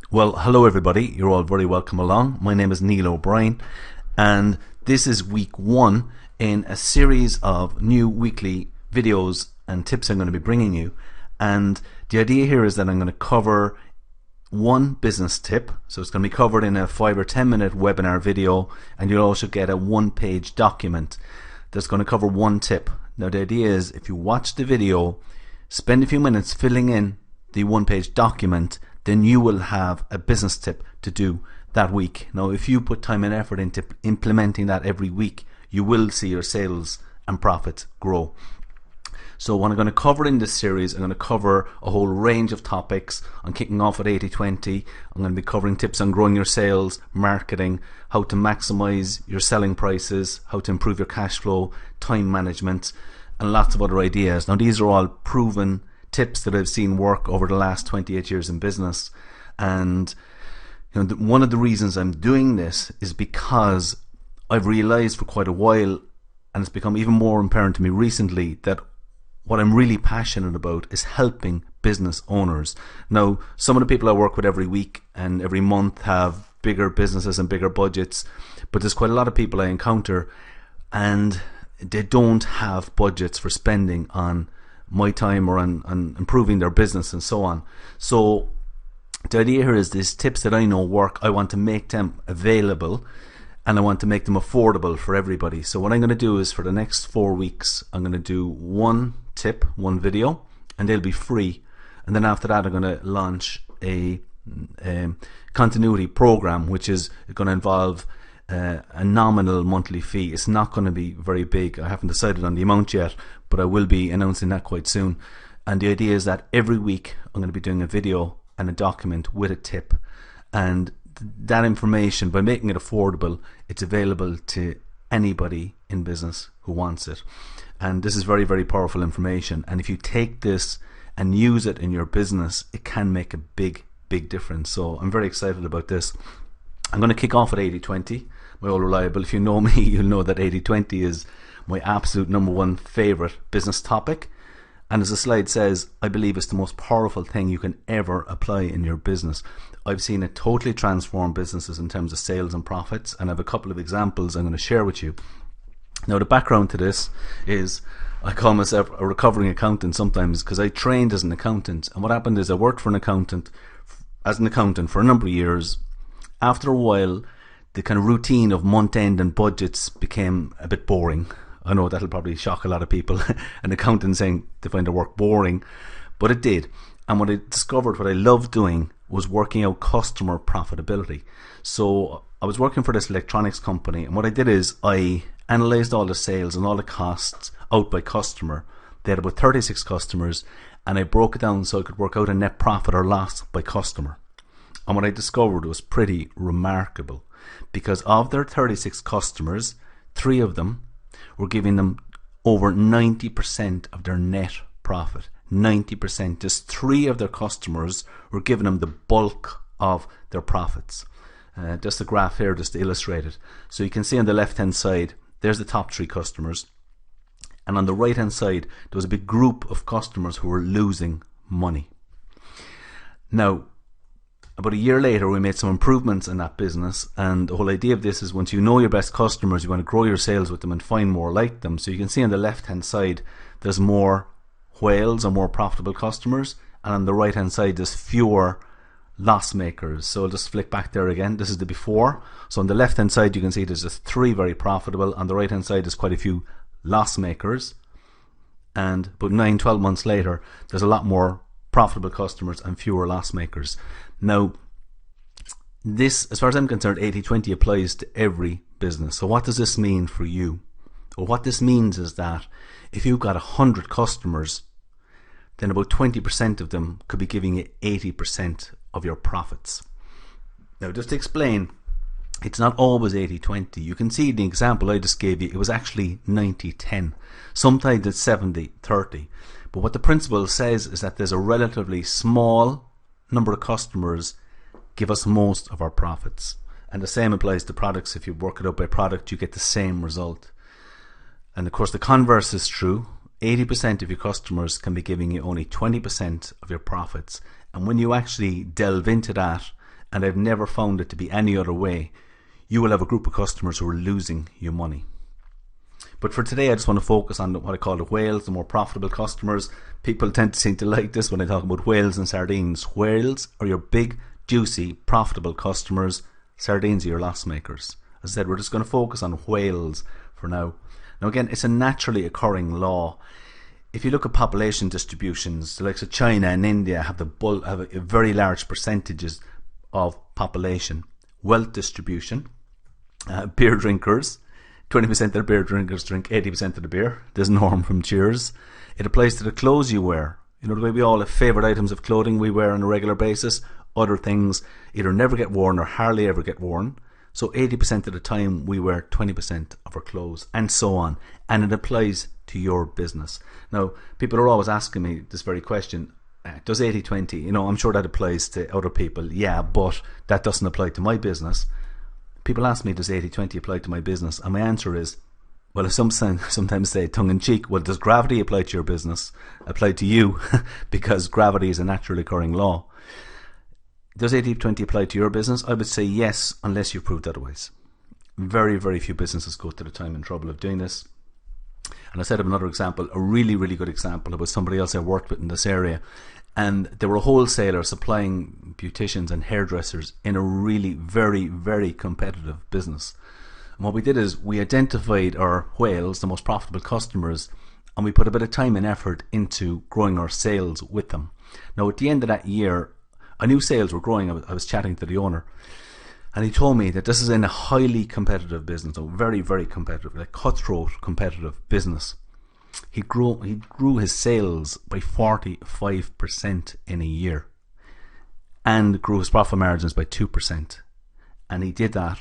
Well, hello everybody. You're all very welcome along. My name is Neil O'Brien, and this is week one in a series of new weekly videos and tips I'm going to be bringing you. And the idea here is that I'm going to cover one business tip. So it's going to be covered in a 5 or 10 minute webinar video, and you'll also get a one-page document that's going to cover one tip. Now the idea is, if you watch the video, spend a few minutes filling in the one-page document, then you will have a business tip to do that week. Now if you put time and effort into implementing that every week, you will see your sales and profits grow. So what I'm going to cover in this series, I'm going to cover a whole range of topics. I'm kicking off at 80-20. I'm going to be covering tips on growing your sales, marketing, how to maximize your selling prices, how to improve your cash flow, time management, and lots of other ideas. Now these are all proven tips that I've seen work over the last 28 years in business. And one of the reasons I'm doing this is because I've realized for quite a while, and it's become even more apparent to me recently, that what I'm really passionate about is helping business owners. Now, some of the people I work with every week and every month have bigger businesses and bigger budgets, but there's quite a lot of people I encounter and they don't have budgets for spending on my time or on improving their business and so on. So the idea here is these tips that I know work, I want to make them available, and I want to make them affordable for everybody. So what I'm going to do is, for the next 4 weeks, I'm going to do one tip, one video, and they'll be free. And then after that, I'm going to launch a continuity program, which is going to involve a nominal monthly fee. It's not going to be very big. I haven't decided on the amount yet, but I will be announcing that quite soon. And the idea is that every week I'm going to be doing a video and a document with a tip, and that information, by making it affordable, it's available to anybody in business who wants it. And this is very, very powerful information, and if you take this and use it in your business, it can make a big difference. So I'm very excited about this. I'm going to kick off at 80-20, my old reliable. If you know me, you'll know that 80-20 is my absolute number one favorite business topic. And as the slide says, I believe it's the most powerful thing you can ever apply in your business. I've seen it totally transform businesses in terms of sales and profits, and I have a couple of examples I'm going to share with you. Now the background to this is, I call myself a recovering accountant sometimes, because I trained as an accountant, and what happened is I worked for an accountant as an accountant for a number of years. After a while, the kind of routine of month end and budgets became a bit boring. I know that'll probably shock a lot of people, an accountant saying they find their work boring, but it did. And what I discovered, what I loved doing, was working out customer profitability. So I was working for this electronics company, and what I did is I analyzed all the sales and all the costs out by customer. They had about 36 customers, and I broke it down so I could work out a net profit or loss by customer. And what I discovered was pretty remarkable, because of their 36 customers, 3 of them were giving them over 90% of their net profit. 90%. Just 3 of their customers were giving them the bulk of their profits. Just a graph here just to illustrate it. So you can see on the left hand side, there's the top 3 customers, and on the right hand side there was a big group of customers who were losing money. Now, about a year later, we made some improvements in that business, and the whole idea of this is, once you know your best customers, you want to grow your sales with them and find more like them. So you can see on the left hand side there's more whales or more profitable customers, and on the right hand side there's fewer loss makers. So I'll just flick back there again. This is the before. So on the left hand side you can see there's just 3 very profitable. On the right hand side there's quite a few loss makers, and about 9-12 months later there's a lot more profitable customers and fewer loss makers. Now this, as far as I'm concerned, 80-20 applies to every business. So what does this mean for you? Well, what this means is that if you've got 100 customers, then about 20% of them could be giving you 80% of your profits. Now just to explain, it's not always 80-20. You can see the example I just gave you, it was actually 90-10. Sometimes it's 70-30. But what the principle says is that there's a relatively small number of customers give us most of our profits. And the same applies to products. If you work it out by product, you get the same result. And of course the converse is true. 80% of your customers can be giving you only 20% of your profits. And when you actually delve into that and I've never found it to be any other way, you will have a group of customers who are losing you money. But for today, I just want to focus on what I call the whales, the more profitable customers. People tend to seem to like this when I talk about whales and sardines. Whales are your big, juicy, profitable customers. Sardines are your loss makers. As I said, we're just going to focus on whales for now. Now again, it's a naturally occurring law. If you look at population distributions, the likes of China and India have a very large percentages of population. Wealth distribution, beer drinkers, 20% of the beer drinkers drink 80% of the beer. This norm from Cheers. It applies to the clothes you wear. You know, the way we all have favourite items of clothing we wear on a regular basis. Other things either never get worn or hardly ever get worn. So 80% of the time we wear 20% of our clothes, and so on. And it applies to your business. Now, people are always asking me this very question. Does 80-20, you know, I'm sure that applies to other people. Yeah, but that doesn't apply to my business. People ask me, does 80-20 apply to my business? And my answer is, well, I sometimes say tongue-in-cheek, well, does gravity apply to your business? Apply to you, because gravity is a naturally occurring law. Does 80-20 apply to your business? I would say yes, unless you've proved otherwise. Very, very few businesses go to the time and trouble of doing this. And I said of another example, a really, really good example about somebody else I worked with in this area. And they were a wholesaler supplying beauticians and hairdressers in a really very, very competitive business. And what we did is we identified our whales, the most profitable customers, and we put a bit of time and effort into growing our sales with them. Now at the end of that year, I knew sales were growing. I was chatting to the owner, and he told me that this is in a highly competitive business, a very, very competitive, like cutthroat competitive business. He grew his sales by 45% in a year, and grew his profit margins by 2%. And he did that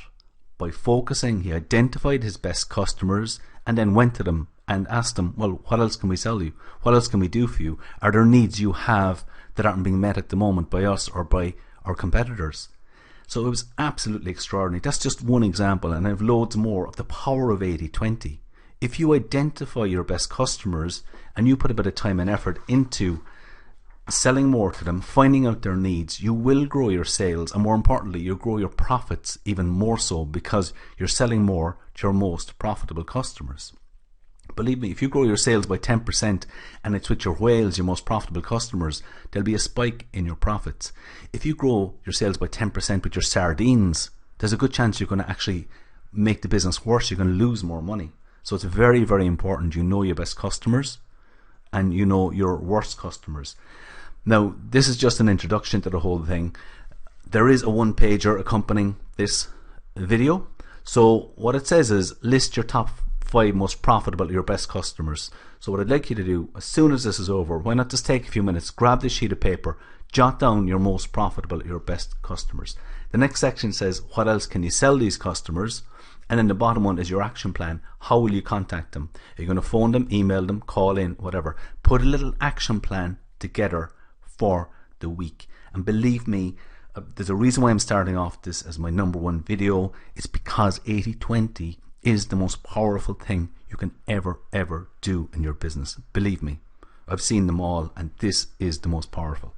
by focusing. He identified his best customers and then went to them and asked them, well, what else can we sell you? What else can we do for you? Are there needs you have that aren't being met at the moment by us or by our competitors? So it was absolutely extraordinary. That's just one example, and I have loads more of the power of 80-20. If you identify your best customers and you put a bit of time and effort into selling more to them, finding out their needs, you will grow your sales, and more importantly, you'll grow your profits even more so, because you're selling more to your most profitable customers. Believe me, if you grow your sales by 10% and it's with your whales, your most profitable customers, there'll be a spike in your profits. If you grow your sales by 10% with your sardines, there's a good chance you're going to actually make the business worse. You're going to lose more money. So it's very, very important you know your best customers and you know your worst customers. Now, this is just an introduction to the whole thing. There is a one-pager accompanying this video. So what it says is list your top 5 most profitable, your best customers. So what I'd like you to do, as soon as this is over, why not just take a few minutes, grab this sheet of paper, jot down your most profitable, your best customers. The next section says, what else can you sell these customers? And then the bottom one is your action plan. How will you contact them? Are you going to phone them, email them, call in, whatever? Put a little action plan together for the week. And believe me, there's a reason why I'm starting off this as my #1 video. It's because 80-20 is the most powerful thing you can ever do in your business. Believe me, I've seen them all, and this is the most powerful.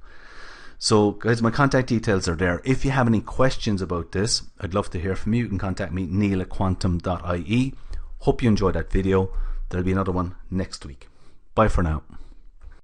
So guys, my contact details are there. If you have any questions about this, I'd love to hear from you. You can contact me, neil@quantum.ie. Hope you enjoyed that video. There'll be another one next week. Bye for now.